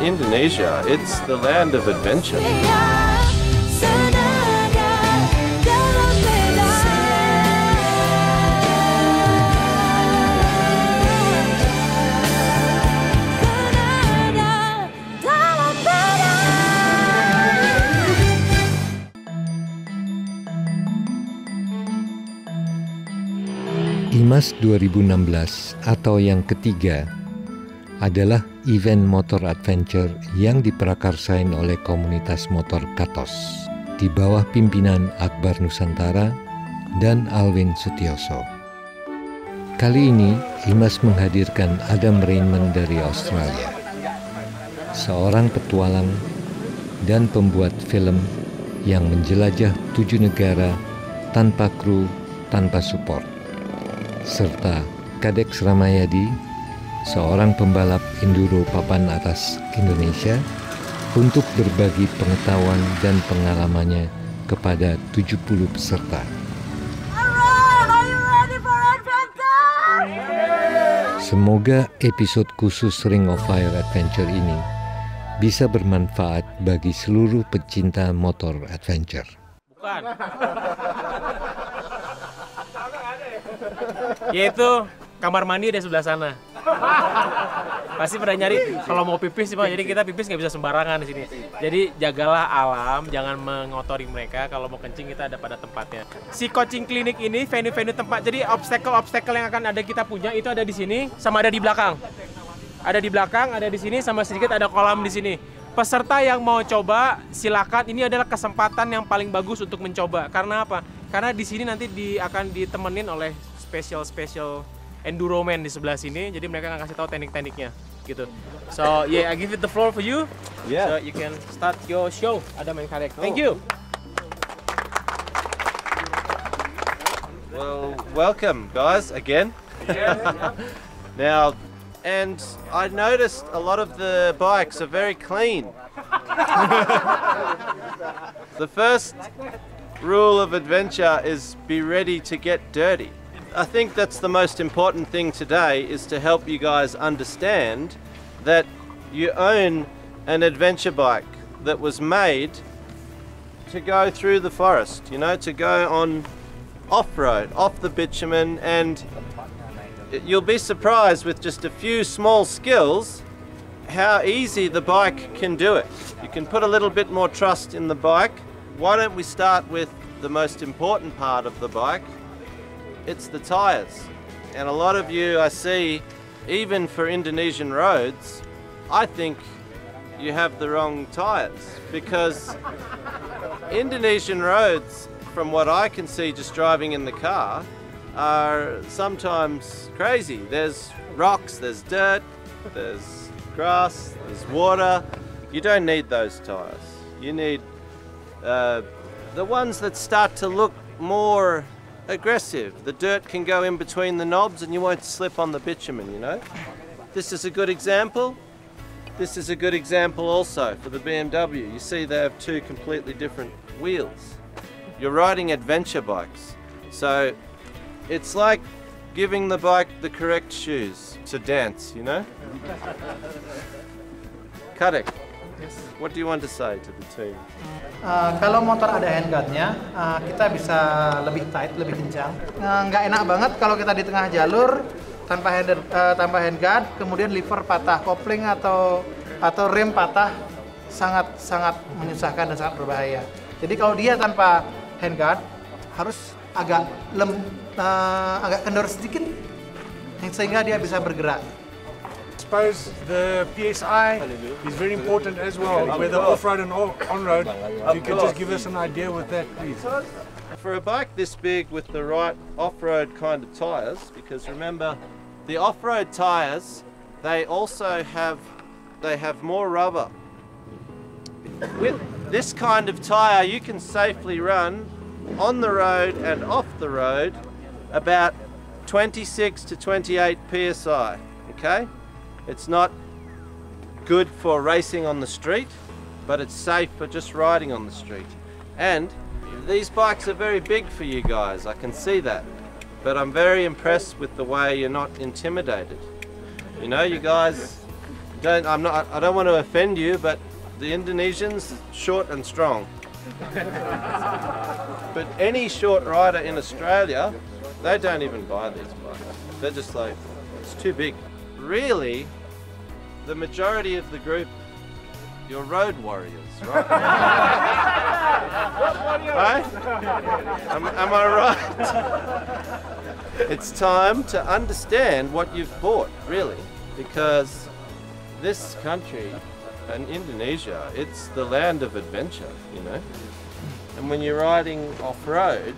Indonesia, it's the land of adventure. IMAS 2016 atau yang ketiga adalah event motor adventure yang diprakarsain oleh komunitas motor Katos di bawah pimpinan Akbar Nusantara dan Alwin Sutioso. Kali ini IMAS menghadirkan Adam Rainman dari Australia, seorang petualang dan pembuat film yang menjelajah 7 negara tanpa kru, tanpa support, serta Kadek Ramayadi, seorang pembalap enduro papan atas Indonesia, untuk berbagi pengetahuan dan pengalamannya kepada 70 peserta. Semoga episode khusus Ring of Fire Adventure ini bisa bermanfaat bagi seluruh pecinta motor adventure. Bukan. Yaitu kamar mandi di sebelah sana. Pasti pada nyari kalau mau pipis sih Pak. Jadi kita pipis nggak bisa sembarangan di sini. Jadi jagalah alam, jangan mengotori mereka. Kalau mau kencing kita ada pada tempatnya. Si coaching klinik ini venue-venue tempat. Jadi obstacle yang akan ada kita punya itu ada di sini sama ada di belakang. Ada di belakang, ada di sini sama sedikit ada kolam di sini. Peserta yang mau coba silakan. Ini adalah kesempatan yang paling bagus untuk mencoba. Karena apa? Karena di sini nanti akan ditemenin oleh special enduro man di sebelah sini. Jadi mereka akan kasih tahu teknik-tekniknya gitu. So yeah, I give it the floor for you. Yeah. So you can start your show, Adam and Kadek. Thank you. Well, welcome guys again. Now, and I noticed a lot of the bikes are very clean. The first rule of adventure is be ready to get dirty. I think that's the most important thing today, is to help you guys understand that you own an adventure bike that was made to go through the forest, you know, to go on off-road, off the bitumen, and you'll be surprised with just a few small skills how easy the bike can do it. You can put a little bit more trust in the bike. Why don't we start with the most important part of the bike? It's the tires. And a lot of you I see, even for Indonesian roads, I think you have the wrong tires, because Indonesian roads, from what I can see just driving in the car, are sometimes crazy. There's rocks, there's dirt, there's grass, there's water. You don't need those tires. You need the ones that start to look more aggressive. The dirt can go in between the knobs and you won't slip on the bitumen, you know. This is a good example. This is a good example also for the BMW. You see they have two completely different wheels. You're riding adventure bikes. So it's like giving the bike the correct shoes to dance, you know. Kadek, what do you want to say to the team? Kalau motor ada handguardnya, kita bisa lebih tight, lebih kencang. Nggak enak banget kalau kita di tengah jalur tanpa handguard, kemudian lever patah, kopling atau rem patah, sangat menyusahkan dan sangat berbahaya. Jadi kalau dia tanpa handguard harus agak kendor sedikit, sehingga dia bisa bergerak. I suppose the PSI is very important as well, whether off-road and on-road. You can just give us an idea with that, please. For a bike this big with the right off-road kind of tyres, because remember, the off-road tyres, they have more rubber. With this kind of tyre, you can safely run on the road and off the road about 26 to 28 PSI, okay? It's not good for racing on the street, but it's safe for just riding on the street. And these bikes are very big for you guys, I can see that. But I'm very impressed with the way you're not intimidated. You know, you guys I don't want to offend you, but the Indonesians short and strong. But any short rider in Australia, they don't even buy these bikes. They're just like, it's too big. Really, the majority of the group, you're road warriors, right? Right? Am I right? It's time to understand what you've bought, really, because this country, and Indonesia, it's the land of adventure, you know. And when you're riding off-road,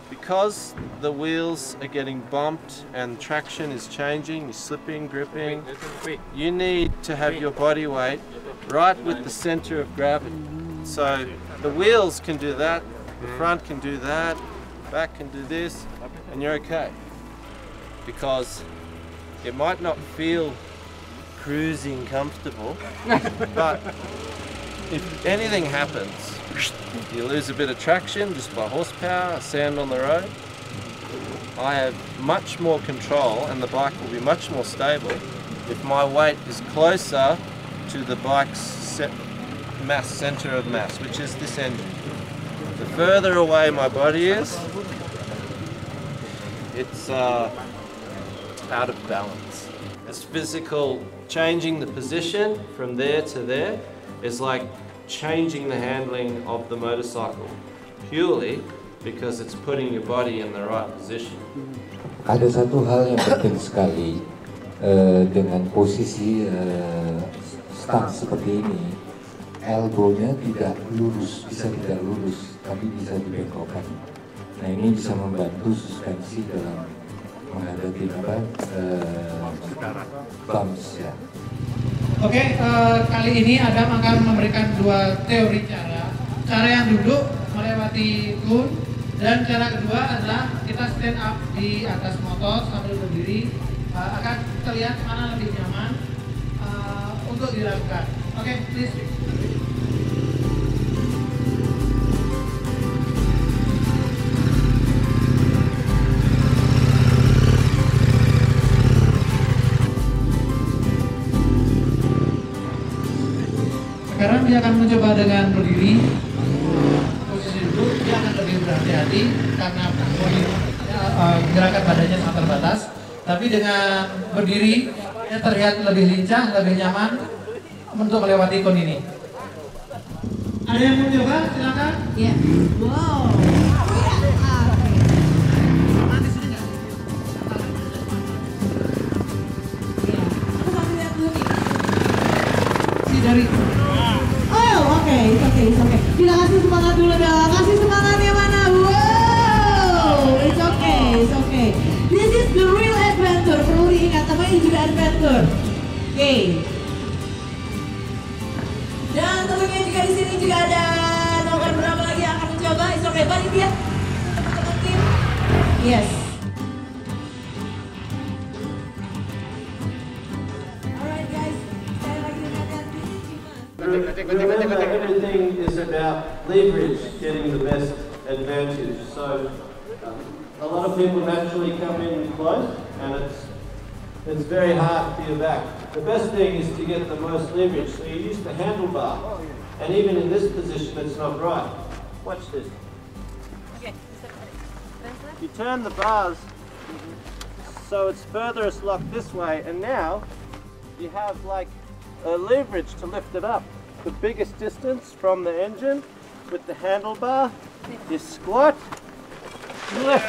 because the wheels are getting bumped and traction is changing, you're slipping, gripping, you need to have your body weight right with the center of gravity. So the wheels can do that, the front can do that, back can do this, and you're okay. Because it might not feel cruising comfortable, but if anything happens, you lose a bit of traction just by horsepower, sand on the road, I have much more control and the bike will be much more stable if my weight is closer to the bike's center of mass, which is this engine. The further away my body is, it's out of balance. It's physical. Changing the position from there to there is like changing the handling of the motorcycle, purely because it's putting your body in the right position. Ada satu hal yang penting sekali dengan posisi stance seperti ini, elbow-nya tidak lurus, bisa tidak lurus, tapi bisa dibengkokkan. Nah ini bisa membantu suspensi dalam menghadapi bumps ya. Oke, kali ini Adam akan memberikan dua teori cara. Cara yang duduk melewati kun, dan cara kedua adalah kita stand up di atas motor sambil berdiri. Akan terlihat mana lebih nyaman untuk dilakukan. Oke, please. Sekarang dia akan mencoba dengan berdiri, posisi duduk dia akan lebih berhati-hati karena gerakan badannya sangat terbatas. Tapi dengan berdiri dia terlihat lebih lincah, lebih nyaman untuk melewati kon ini. Ada yang mau coba? Silakan. Ya. Wow. Dari Oke. Kita kasih semangat dulu dong. Kasih semangat yang mana? Wow, it's okay. This is the real adventure. Perlu diingat, namanya juga adventure. Oke. Dan tentunya juga di sini juga ada nomor berapa lagi yang akan mencoba. It's okay. Balik dia. Teman-teman tim. Yes. Remember, everything is about leverage, getting the best advantage. So a lot of people naturally come in close and it's very hard for your back. The best thing is to get the most leverage. So you use the handlebar, and even in this position it's not right. Watch this. Okay. You turn the bars so it's furthest locked this way, and now you have like a leverage to lift it up. The biggest distance from the engine with the handlebar, you squat, lift.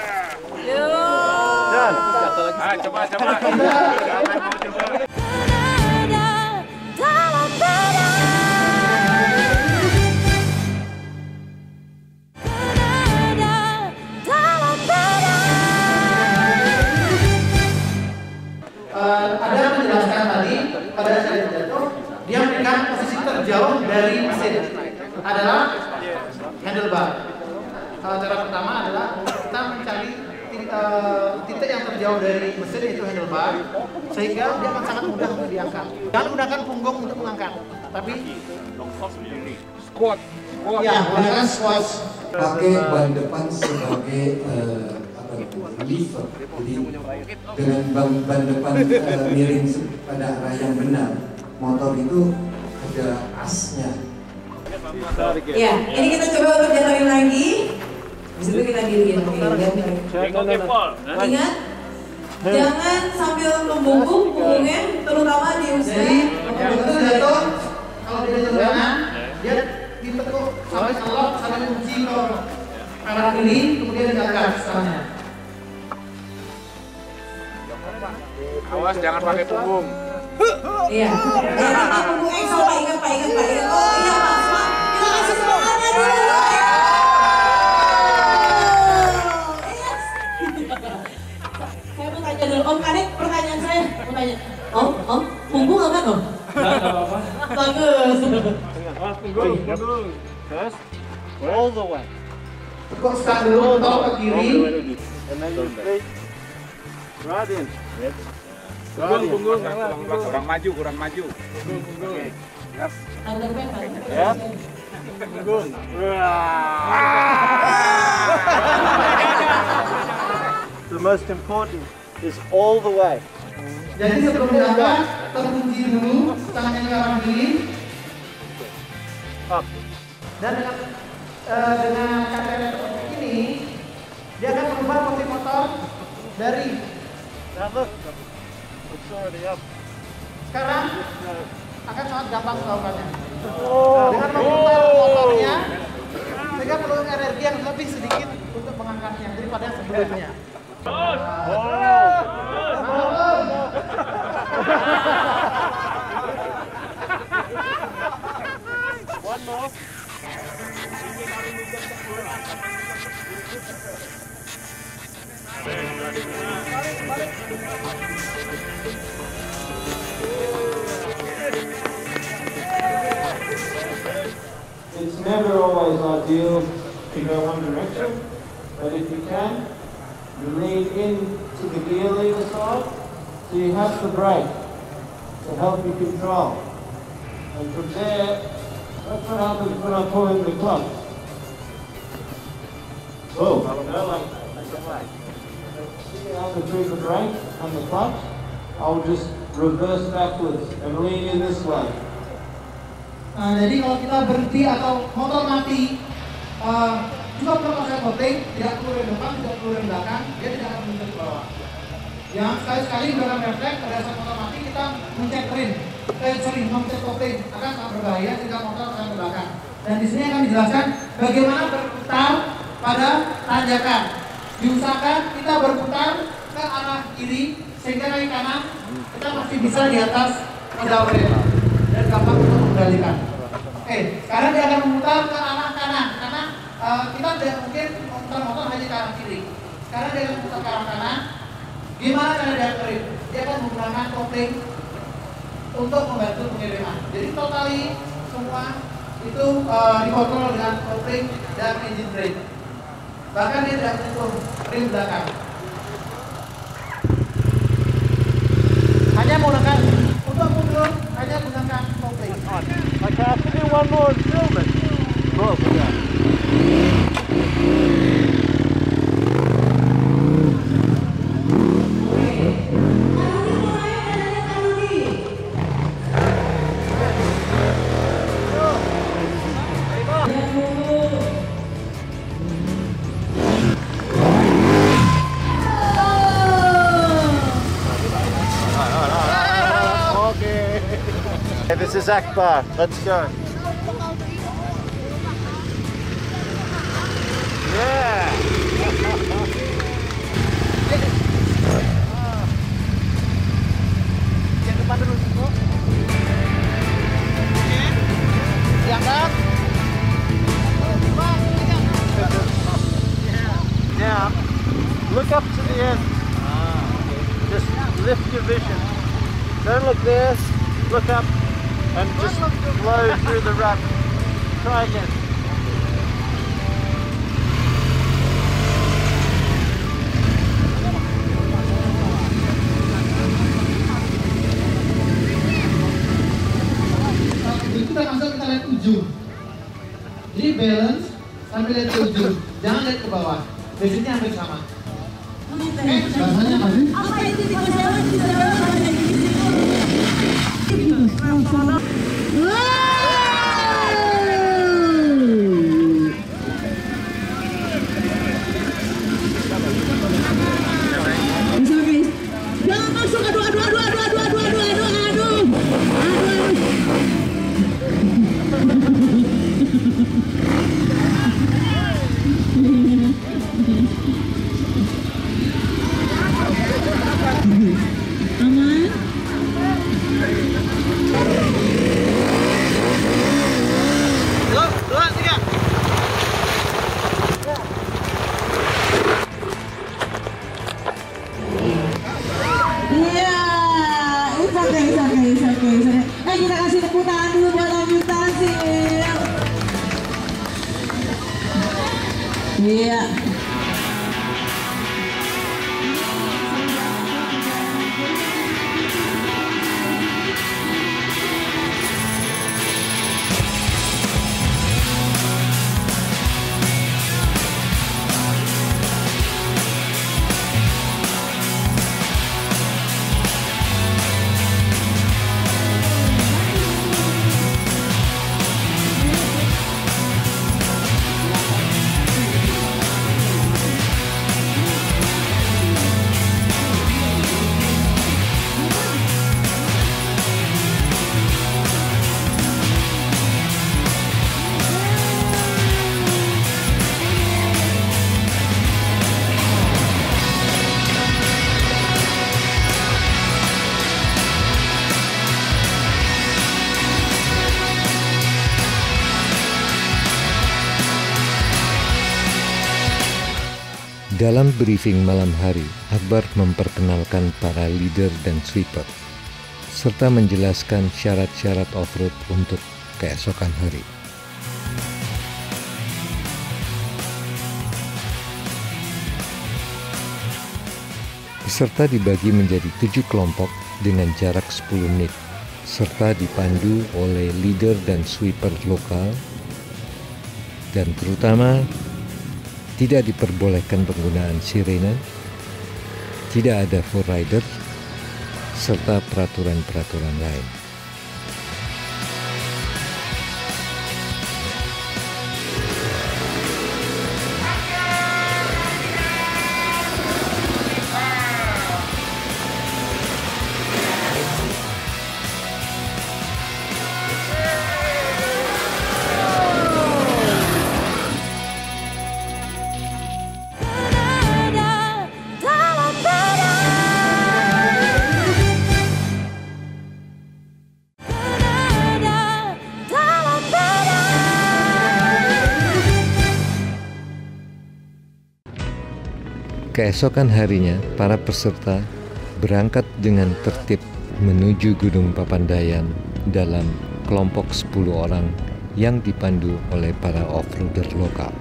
Done. Ada menjelaskan tadi pada saat jatuh, dia memberikan posisi terjauh dari mesin adalah handlebar. Cara pertama adalah kita mencari titik yang terjauh dari mesin, yaitu handlebar, sehingga dia akan sangat mudah untuk diangkat. Jangan gunakan punggung untuk mengangkat, tapi Squat. ya, gunakan squat. Pakai ban depan sebagai lever, jadi dengan ban depan miring pada arah yang benar, motor itu ada asnya. Ya, ini kita coba untuk jatuhin lagi. Habis itu kita diriin. Ingat, jangan sambil membungkuk punggungnya, terutama di usia. Jadi, begitu jatuh, kalau dia jatuh kanan, dia ditekuk sampai selok, sampai kunci ke arah kiri, kemudian diangkat setengahnya. Awas jangan pakai punggung. Iya. Jangan punggung EXO, Pak. Ingat. Oh iya, Pak. Kita kasih semangatnya dulu. Yes. Saya mau tanya dulu, Om Kadek, pertanyaan saya. Mau tanya, Om, punggung aman, Om? Bagus. Punggung. First, all the way. Tekuk start dulu, tahu ke kiri. And then your feet right in. Punggung, kurang maju. Ada depan, Pak. Yep. The most important is all the way. Jadi sebelum diangkat, terkunci dulu, tangannya ke arah kiri. Up. Dan dengan KTM seperti ini, dia akan merubah posisi motor dari Now look, it's already up. sekarang akan sangat gampang melakukannya. Dengan memutar motornya, sehingga perlu energi yang lebih sedikit untuk mengangkatnya daripada yang sebelumnya. One more. It's never always ideal to go one direction, but if you can, you lean into the gear lever side, so you have the brake to help you control. And from there, that's what happens when I pull in the clutch. Oh, see how between the brake and the clutch, I'll just reverse backwards and lean in this way. Nah, jadi kalau kita berhenti atau motor mati, juga perlu saya kopling, tidak keluar dari depan, tidak keluar dari belakang, dia tidak akan muncul ke bawah. Yang sekali-sekali menggunakan refleks pada saat motor mati kita mencet rim, mencet kopling akan sangat berbahaya jika motor akan ke belakang. Dan di sini akan dijelaskan bagaimana berputar pada tanjakan. Diusahakan kita berputar ke arah kiri sehingga kaki kanan kita masih bisa di atas pedal rem dan gampang untuk mengendalikan. Oke, sekarang dia akan memutar ke arah kanan karena kita tidak mungkin memutar motor hanya ke arah kiri. Sekarang dia akan memutar ke arah kanan. Gimana cara dia rem? Dia akan menggunakan kopling untuk membantu pengiriman. Jadi totali semua itu dikontrol dengan kopling dan engine brake. Bahkan dia tidak menyentuh rim belakang. Hanya menggunakan untuk mundur, hanya menggunakan kopling. Okay, I can do one more and film it. Oh, yeah. Okay, this is Akbar. Let's go. Yeah. Yang depan dulu, Bu. Diangkat. Now, look up to the end. Just lift your vision. Don't look there. Look up and just blow through the rut. Try again. Kita langsung kita lihat ujung. Jadi balance sambil lihat ke ujung, jangan lihat ke bawah. Basicnya hampir sama. Oke, bahasanya masih. Apa itu di bawah? Jangan masuk, aduh. Aman. Dua, tiga. Iya, it's okay. Kita kasih tepuk tangan dulu buat Om Yutasil. Iya. Dalam briefing malam hari, Akbar memperkenalkan para leader dan sweeper, serta menjelaskan syarat-syarat off-road untuk keesokan hari. Peserta dibagi menjadi 7 kelompok dengan jarak 10 menit, serta dipandu oleh leader dan sweeper lokal, dan terutama tidak diperbolehkan penggunaan sirene, tidak ada full rider, serta peraturan-peraturan lain. Keesokan harinya, para peserta berangkat dengan tertib menuju Gunung Papandayan dalam kelompok 10 orang yang dipandu oleh para off-roader lokal.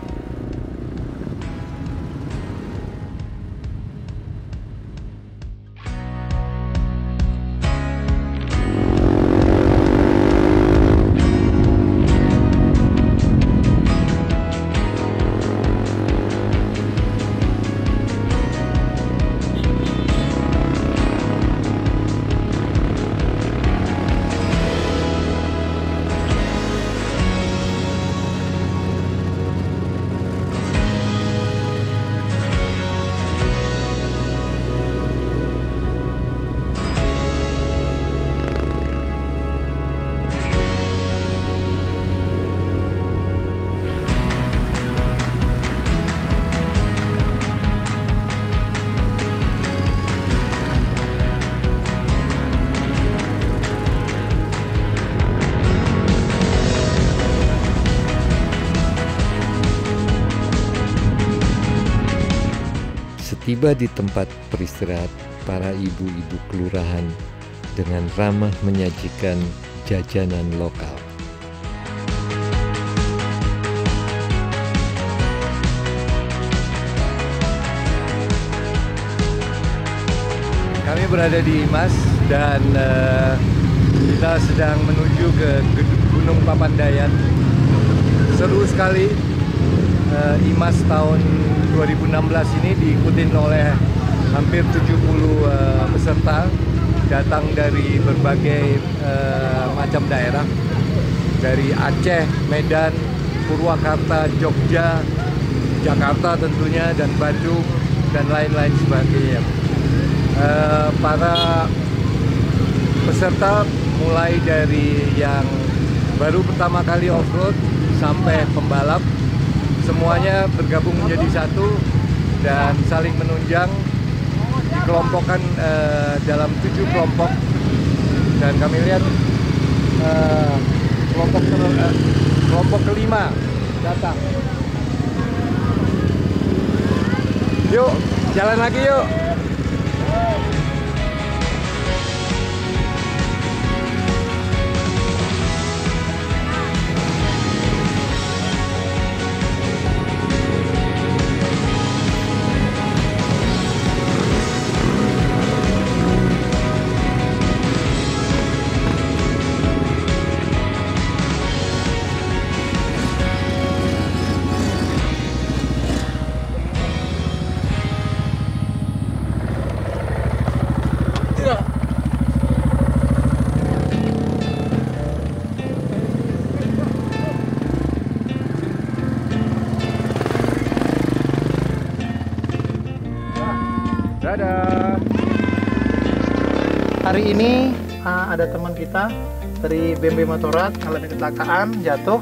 Tiba di tempat beristirahat, para ibu-ibu kelurahan dengan ramah menyajikan jajanan lokal. Kami berada di Imas dan kita sedang menuju ke Gunung Papandayan. Seru sekali. Imas tahun 2016 ini diikuti oleh hampir 70 peserta datang dari berbagai macam daerah, dari Aceh, Medan, Purwakarta, Jogja, Jakarta tentunya, dan Bandung, dan lain-lain sebagainya. Para peserta mulai dari yang baru pertama kali off-road sampai pembalap, semuanya bergabung menjadi satu dan saling menunjang, dikelompokkan dalam 7 kelompok, dan kami lihat kelompok kelima datang. Yuk, jalan lagi yuk. Dadah. Hari ini ada teman kita dari BMB Motorrad mengalami kecelakaan, jatuh,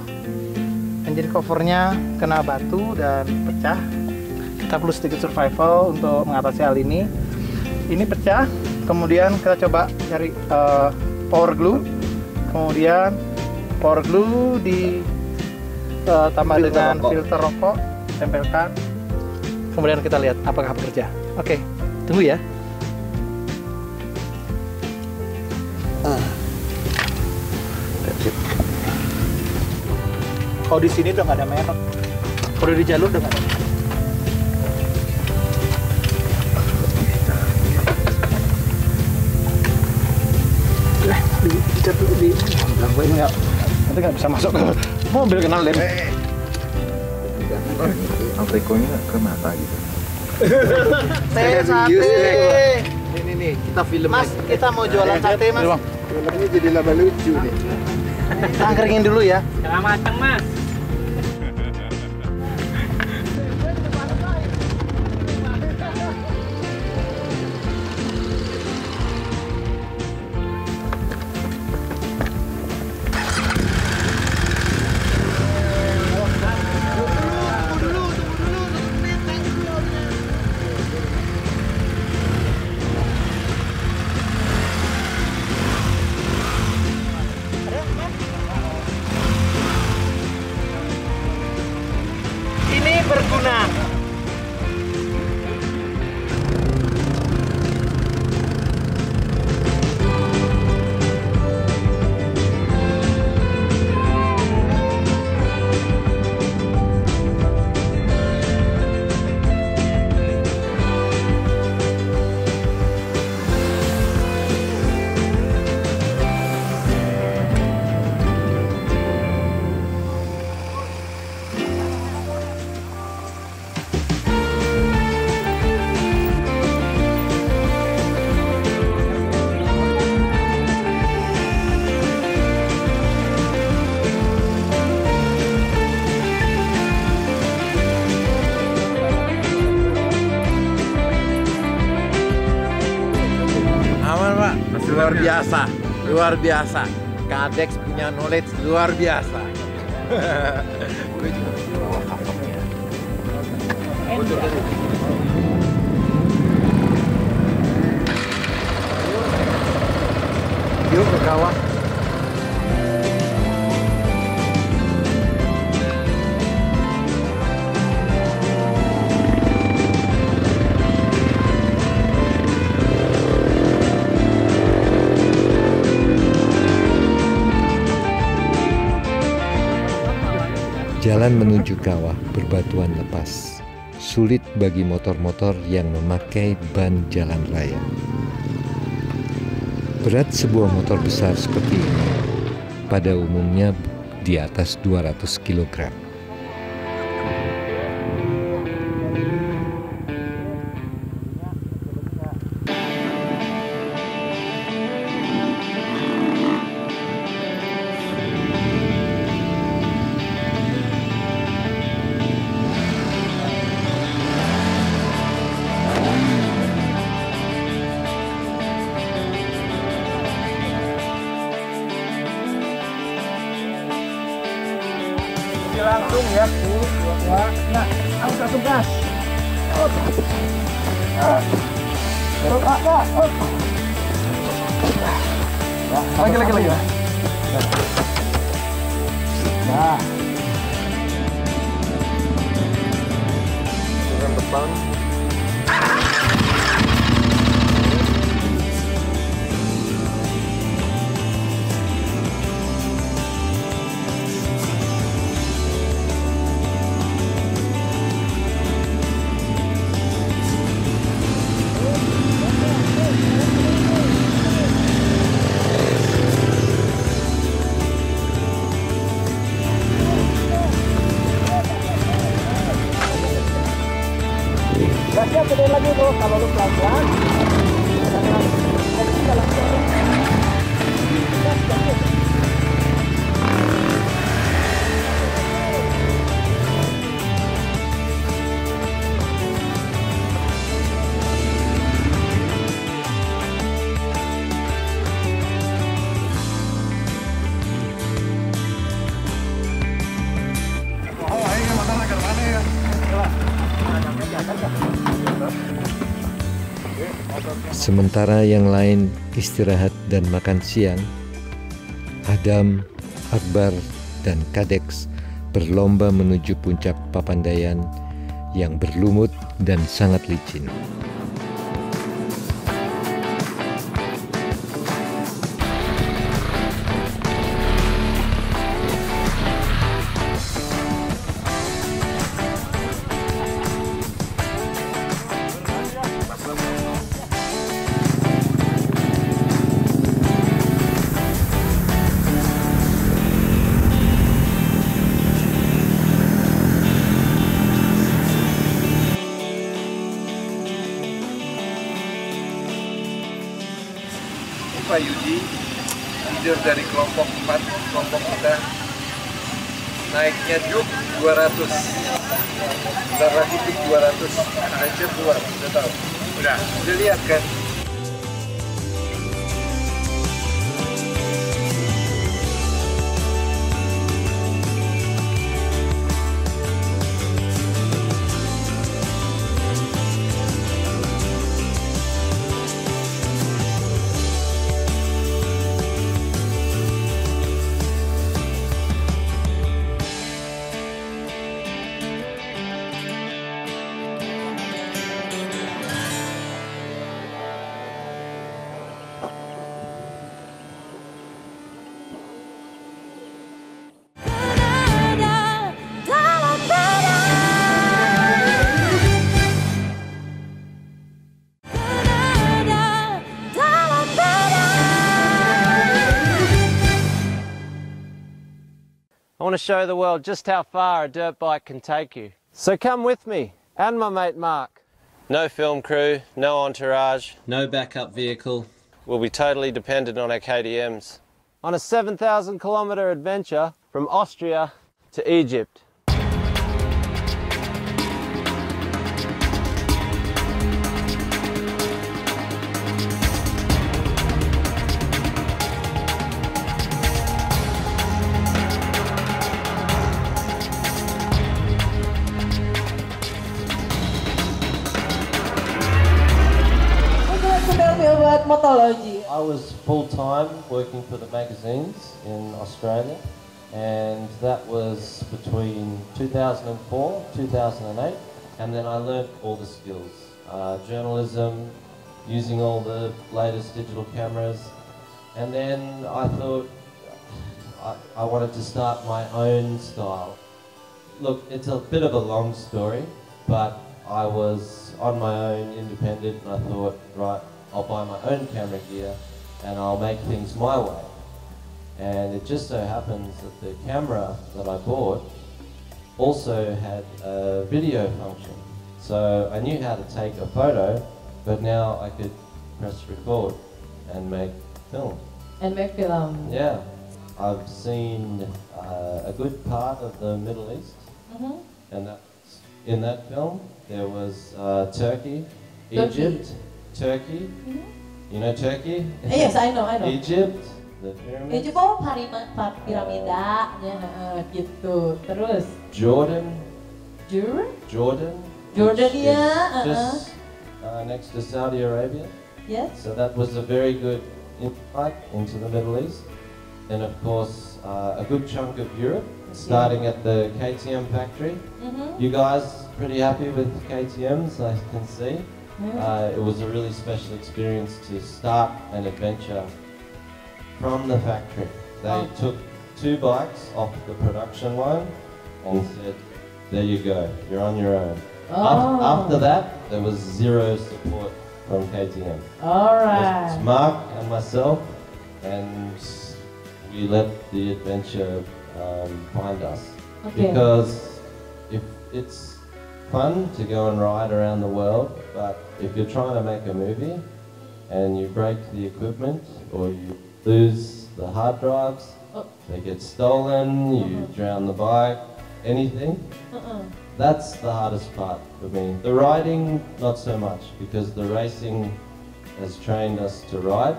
engine covernya kena batu dan pecah. Kita perlu sedikit survival untuk mengatasi hal ini. Ini pecah, kemudian kita coba cari power glue, kemudian power glue ditambah dengan filter rokok, tempelkan, kemudian kita lihat apakah bekerja. Oke, tunggu ya. Kalau di sini udah nggak ada merek, kalau di jalur udah nggak ada. Dicat dulu di ini nggak, nanti nggak bisa masuk ke mobil kena lem. Aprikonya ke mata gitu. Sate. Ini nih, kita film. Mas, kita mau jualan sate, Mas. Filmnya jadi laba lucu nih. Kita keringin dulu ya. Jangan matang, Mas. Ini berguna. Luar biasa. Kadex punya knowledge luar biasa. Gue juga bawa covernya. Yuk ke kawah. Jalan menuju kawah berbatuan lepas, sulit bagi motor-motor yang memakai ban jalan raya. Berat sebuah motor besar seperti ini pada umumnya di atas 200 kg. Harus langsung gas. Lagi. Nah. Dengan depan. Gasnya gedein lagi bro, kalau lu pelan-pelan. Sementara yang lain istirahat dan makan siang, Adam, Akbar, dan Kadeks berlomba menuju puncak Papandayan yang berlumut dan sangat licin. Pak Yudi, leader dari kelompok 4, kelompok kita naiknya juk 200, bentar lagi juk 200, hancur keluar, udah tahu? Udah lihat kan? I want to show the world just how far a dirt bike can take you. So come with me, and my mate Mark. No film crew, no entourage, no backup vehicle. We'll be totally dependent on our KTMs. On a 7,000 kilometre adventure from Austria to Egypt. Motology. I was full-time working for the magazines in Australia, and that was between 2004, 2008, and then I learnt all the skills. Journalism, using all the latest digital cameras, and then I thought I wanted to start my own style. Look, it's a bit of a long story, but I was on my own, independent, and I thought, right, I'll buy my own camera gear and I'll make things my way. And it just so happens that the camera that I bought also had a video function. So I knew how to take a photo, but now I could press record and make film. And make film. Yeah. I've seen a good part of the Middle East, and in that film there was Turkey, Egypt, Turkey. You know Turkey? Yes, I know. Egypt, the pyramids. Egypt piramida, gitu. Terus. Jordan, Jordan. Jordan, which yeah, is just next to Saudi Arabia. Yes. So that was a very good insight into the Middle East. And of course, a good chunk of Europe, starting at the KTM factory. You guys pretty happy with KTMs, I can see. It was a really special experience to start an adventure from the factory. They took 2 bikes off the production line and said, there you go, you're on your own. After that, there was 0 support from KTM. Alright. It's Mark and myself, and we let the adventure find us. Okay. Because if it's fun to go and ride around the world, but if you're trying to make a movie and you break the equipment or you lose the hard drives, they get stolen, you drown the bike, anything, that's the hardest part for me. The riding, not so much, because the racing has trained us to ride.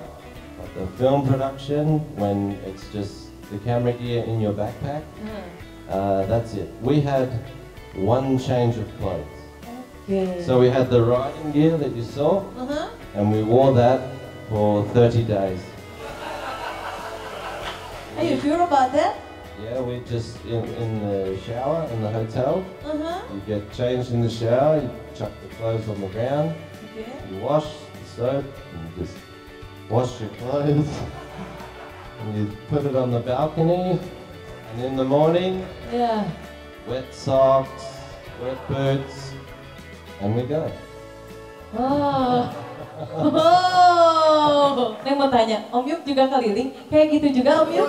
But the film production, when it's just the camera gear in your backpack, that's it. We had 1 change of clothes. Okay. So we had the riding gear that you saw, and we wore that for 30 days. Are you sure about that? Yeah, we just in the shower in the hotel. You get changed in the shower, you chuck the clothes on the ground, you wash the soap, and you just wash your clothes, and you put it on the balcony, and in the morning, wet socks, wet boots, and we go. Neng mau tanya, Om Yuk juga keliling kayak gitu juga Om Yuk?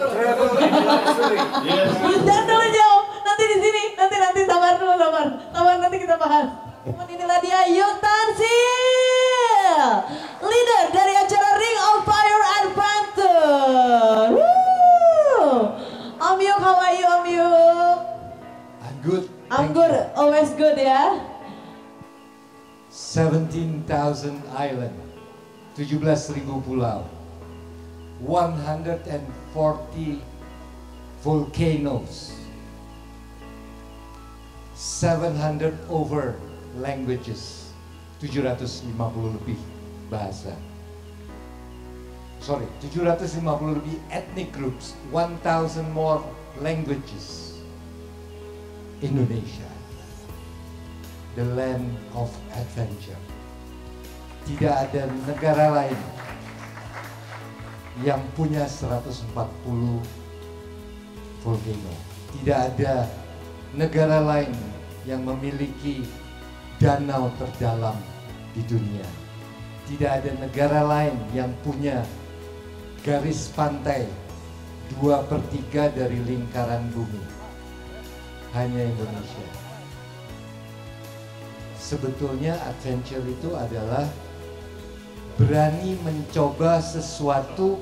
Jangan dulu jauh, nanti di sini, nanti sabar dulu, sabar nanti kita bahas. Inilah dia Yuk Tansil, leader dari acara Ring of Fire Adventure. Om Yuk, how are you Om Yuk? I'm good. I'm good, always good ya. 17,000 island, 17.000 pulau, 140 volcanoes, 700 over languages, 750 lebih bahasa. Sorry, 750 lebih ethnic groups, 1,000 more languages. Indonesia, the land of adventure. Tidak ada negara lain yang punya 140 volcano. Tidak ada negara lain yang memiliki danau terdalam di dunia. Tidak ada negara lain yang punya garis pantai 2/3 dari lingkaran bumi. Hanya Indonesia. Sebetulnya adventure itu adalah berani mencoba sesuatu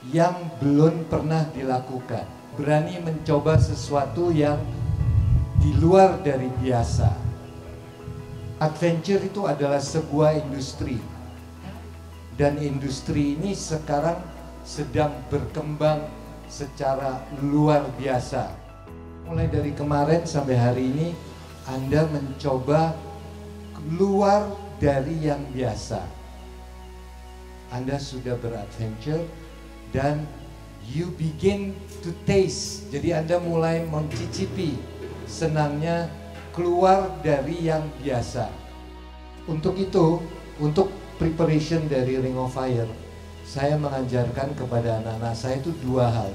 yang belum pernah dilakukan. Berani mencoba sesuatu yang di luar dari biasa. Adventure itu adalah sebuah industri. Dan industri ini sekarang sedang berkembang secara luar biasa. Mulai dari kemarin sampai hari ini, Anda mencoba keluar dari yang biasa. Anda sudah beradventure dan you begin to taste. Jadi Anda mulai mencicipi senangnya keluar dari yang biasa. Untuk itu, untuk preparation dari Ring of Fire, saya mengajarkan kepada anak-anak saya itu 2 hal.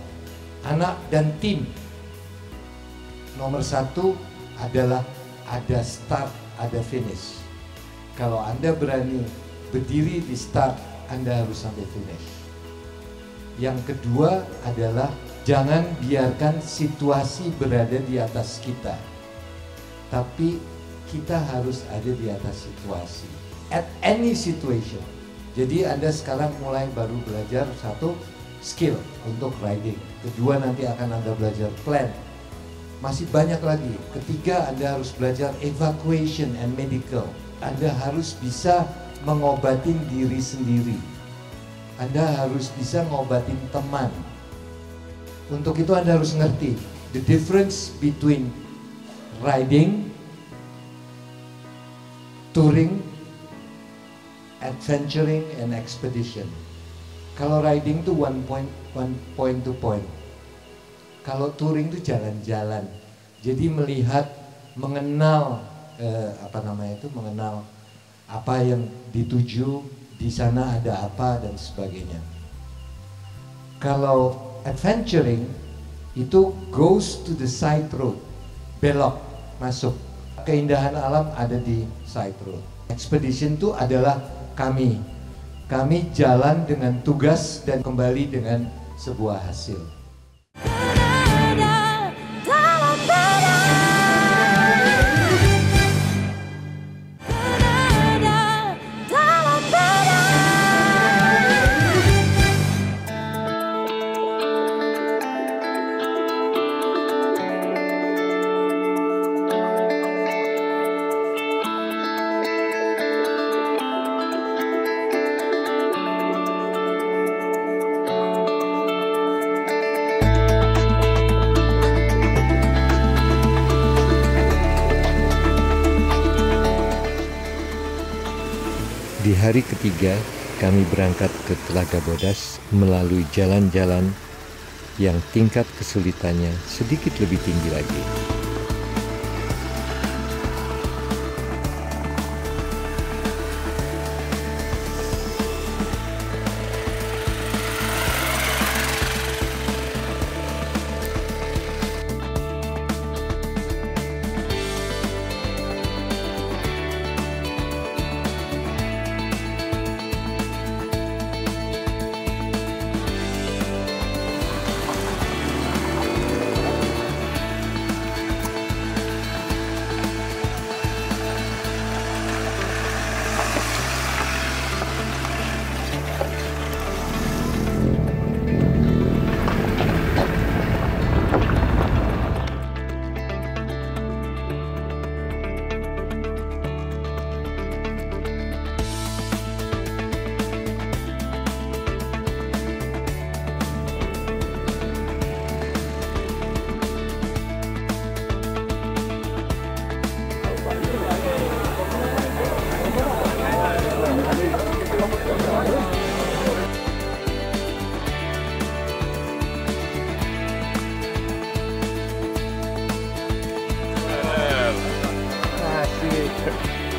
Anak dan tim. Nomor 1 adalah ada start, ada finish. Kalau Anda berani berdiri di start, Anda harus sampai finish. Yang kedua adalah jangan biarkan situasi berada di atas kita. Tapi kita harus ada di atas situasi. At any situation. Jadi Anda sekarang mulai baru belajar 1 skill untuk riding. Kedua nanti akan Anda belajar plan. Masih banyak lagi. Ketiga, Anda harus belajar evacuation and medical. Anda harus bisa mengobatin diri sendiri. Anda harus bisa ngobatin teman. Untuk itu Anda harus ngerti the difference between riding touring, adventuring, and expedition. Kalau riding tuh one point to point. Kalau touring tuh jalan-jalan. Jadi melihat, mengenal mengenal apa yang dituju, di sana ada apa dan sebagainya. Kalau adventuring itu goes to the side road, belok masuk. Keindahan alam ada di side road. Expedition itu adalah kami jalan dengan tugas dan kembali dengan sebuah hasil. Di hari ketiga, kami berangkat ke Telaga Bodas melalui jalan-jalan yang tingkat kesulitannya sedikit lebih tinggi lagi.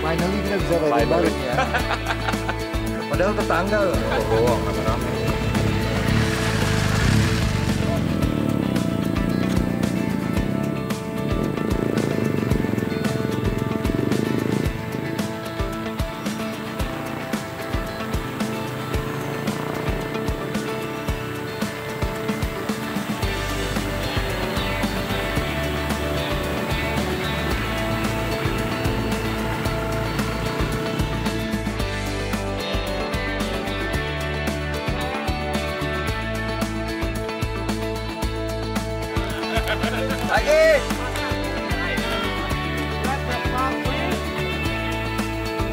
Finally kita bisa riding bareng ya. Padahal tetangga loh. Bohong, rame-rame. Lagi.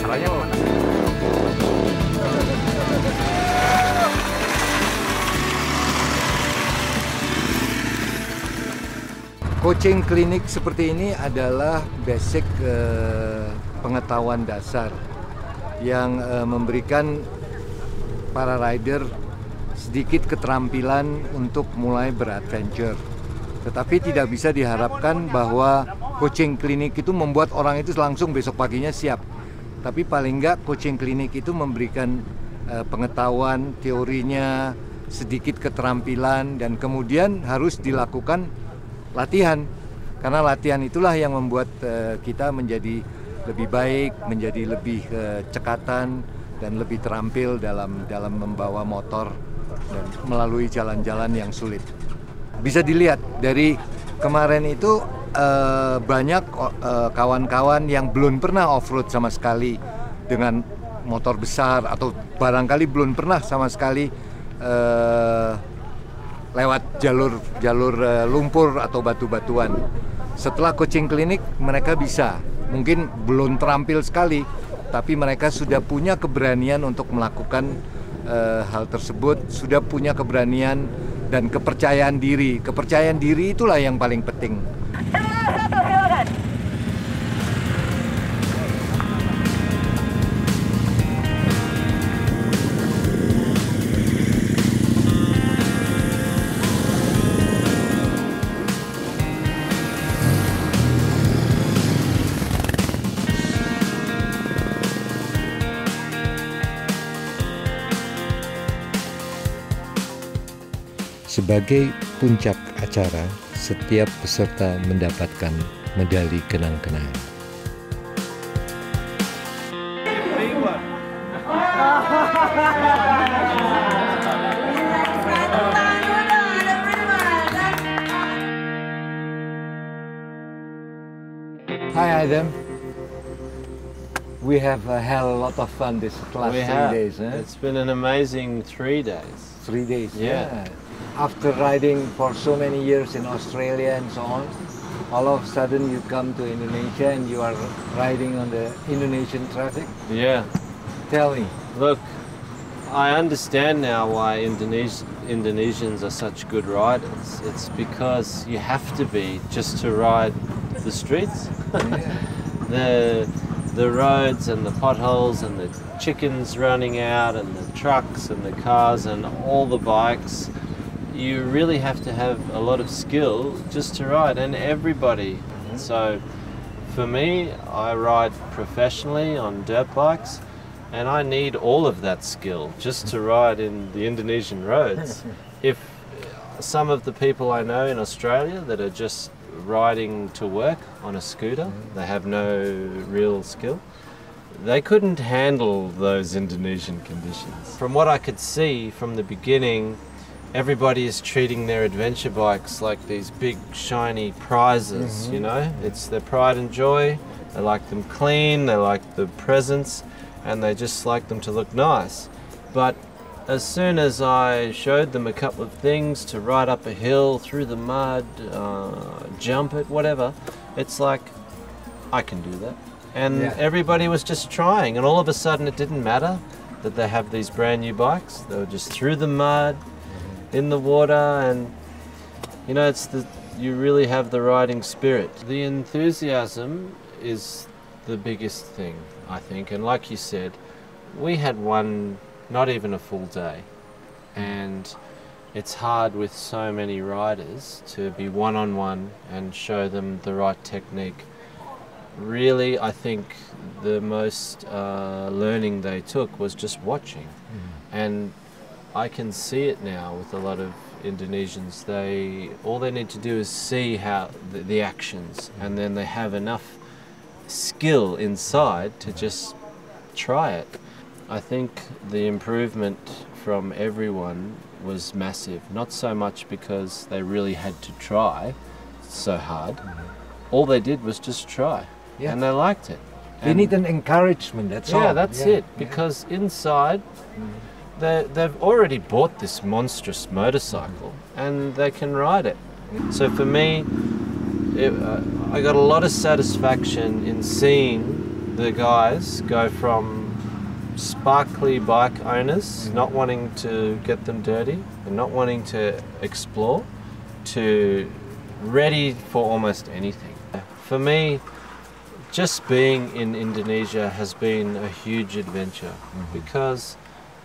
Arahnya mau mana? Coaching klinik seperti ini adalah basic pengetahuan dasar yang memberikan para rider sedikit keterampilan untuk mulai beradventure. Tetapi tidak bisa diharapkan bahwa coaching klinik itu membuat orang itu langsung besok paginya siap. Tapi paling enggak coaching klinik itu memberikan pengetahuan, teorinya, sedikit keterampilan, dan kemudian harus dilakukan latihan. Karena latihan itulah yang membuat kita menjadi lebih baik, menjadi lebih cekatan, dan lebih terampil dalam membawa motor dan melalui jalan-jalan yang sulit. Bisa dilihat dari kemarin itu banyak kawan-kawan yang belum pernah off-road sama sekali dengan motor besar, atau barangkali belum pernah sama sekali lewat jalur lumpur atau batu-batuan. Setelah coaching klinik mereka bisa, mungkin belum terampil sekali, tapi mereka sudah punya keberanian untuk melakukan hal tersebut, sudah punya keberanian dan kepercayaan diri. Kepercayaan diri itulah yang paling penting. Sebagai puncak acara, setiap peserta mendapatkan medali kenang-kenangan. Hi Adam. We have had a lot of fun this last 3 days. Huh? It's been an amazing 3 days. 3 days, Yeah. After riding for so many years in Australia and so on, all of a sudden you come to Indonesia and you are riding on the Indonesian traffic. Yeah. Tell me. Look, I understand now why Indonesians are such good riders. It's because you have to be just to ride the streets. The roads and the potholes and the chickens running out and the trucks and the cars and all the bikes. You really have to have a lot of skill just to ride, and everybody. So for me, I ride professionally on dirt bikes, and I need all of that skill just to ride in the Indonesian roads. If some of the people I know in Australia that are just riding to work on a scooter, they have no real skill, they couldn't handle those Indonesian conditions. From what I could see from the beginning, everybody is treating their adventure bikes like these big shiny prizes, you know? It's their pride and joy. They like them clean, they like the presence, and they just like them to look nice. But as soon as I showed them a couple of things to ride up a hill, through the mud, jump it, whatever, it's like, I can do that. And everybody was just trying, and all of a sudden it didn't matter that they have these brand new bikes. They were just through the mud, in the water, and you know, you really have the riding spirit. The enthusiasm is the biggest thing, I think, and like you said, we had not even a full day, and it's hard with so many riders to be one-on-one and show them the right technique. Really, I think the most learning they took was just watching, and I can see it now with a lot of Indonesians. All they need to do is see how the actions, and then they have enough skill inside to just try it. I think the improvement from everyone was massive. Not so much because they really had to try so hard. All they did was just try, and they liked it. They need an encouragement, that's all. Yeah, that's it. Because inside, they've already bought this monstrous motorcycle, and they can ride it. So for me, I got a lot of satisfaction in seeing the guys go from sparkly bike owners, not wanting to get them dirty and not wanting to explore, to ready for almost anything. For me, just being in Indonesia has been a huge adventure, because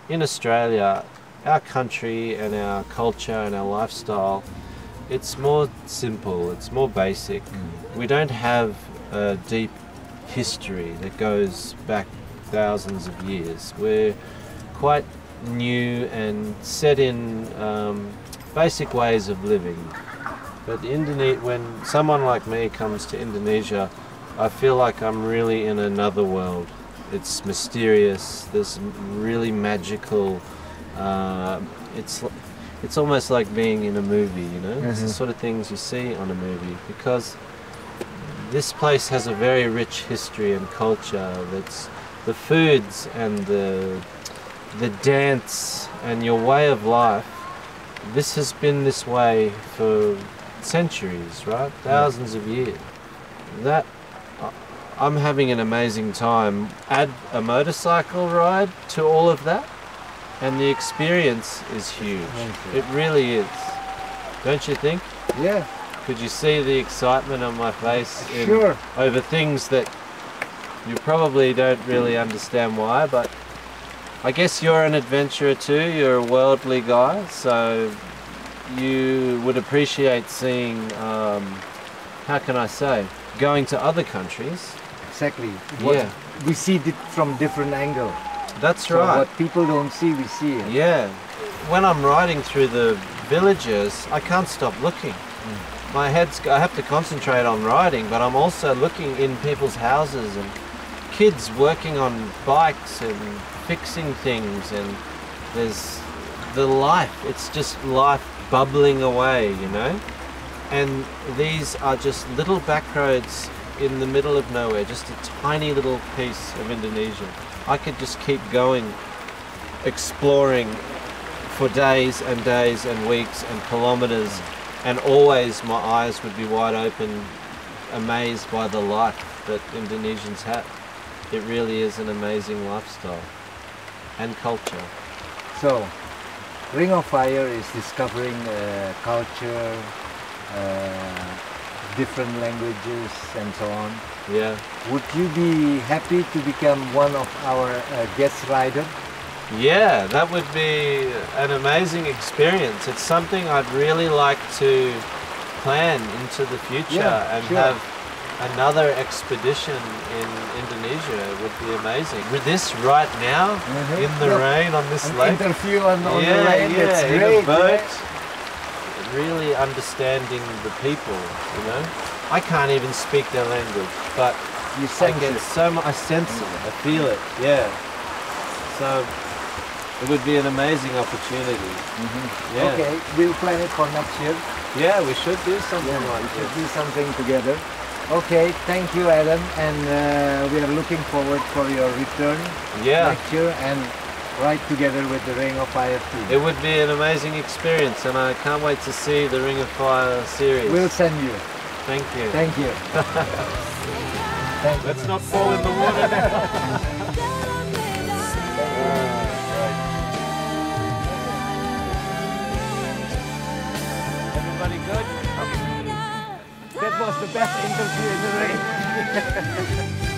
in Australia, our country and our culture and our lifestyle, it's more simple, it's more basic. We don't have a deep history that goes back thousands of years. We're quite new and set in basic ways of living. But when someone like me comes to Indonesia, I feel like I'm really in another world. It's mysterious, there's really magical, it's almost like being in a movie, you know? It's the sort of things you see on a movie, because this place has a very rich history and culture. That's the foods and the dance and your way of life. This has been this way for centuries, right? Thousands of years. I'm having an amazing time. Add a motorcycle ride to all of that, and the experience is huge. It really is. Don't you think? Yeah. Could you see the excitement on my face Sure. over things that you probably don't really understand why, but I guess you're an adventurer too, you're a worldly guy, so you would appreciate seeing, how can I say, going to other countries. Exactly. Yeah. We see it from different angle. That's So right. what people don't see, we see it. Yeah. When I'm riding through the villages, I can't stop looking. I have to concentrate on riding, but I'm also looking in people's houses and kids working on bikes and fixing things, and there's the life. It's just life bubbling away, you know? And these are just little back roads in the middle of nowhere, just a tiny little piece of Indonesia. I could just keep going, exploring for days and days and weeks and kilometers, and always my eyes would be wide open, amazed by the life that Indonesians have. It really is an amazing lifestyle and culture. So, Ring of Fire is discovering culture, different languages and so on. Yeah. Would you be happy to become one of our guest riders? Yeah, that would be an amazing experience. It's something I'd really like to plan into the future, and have another expedition in Indonesia. It would be amazing. With this right now, in the rain on this lake. Interview on the rain, it's in great. a boat. Really understanding the people, you know. I can't even speak their language, but You sense it. I sense it, I feel it, yeah. So it would be an amazing opportunity. Yeah. Okay, we'll plan it for next year. Yeah, we should do something like We should this. do something together. Okay, thank you, Adam, and we are looking forward for your return next year and ride together with the Ring of Fire team. It would be an amazing experience, and I can't wait to see the Ring of Fire series. We'll send you. Thank you. Thank you. Thank you. Let's not fall in the water now. Everybody good? That was the best interview in the rain.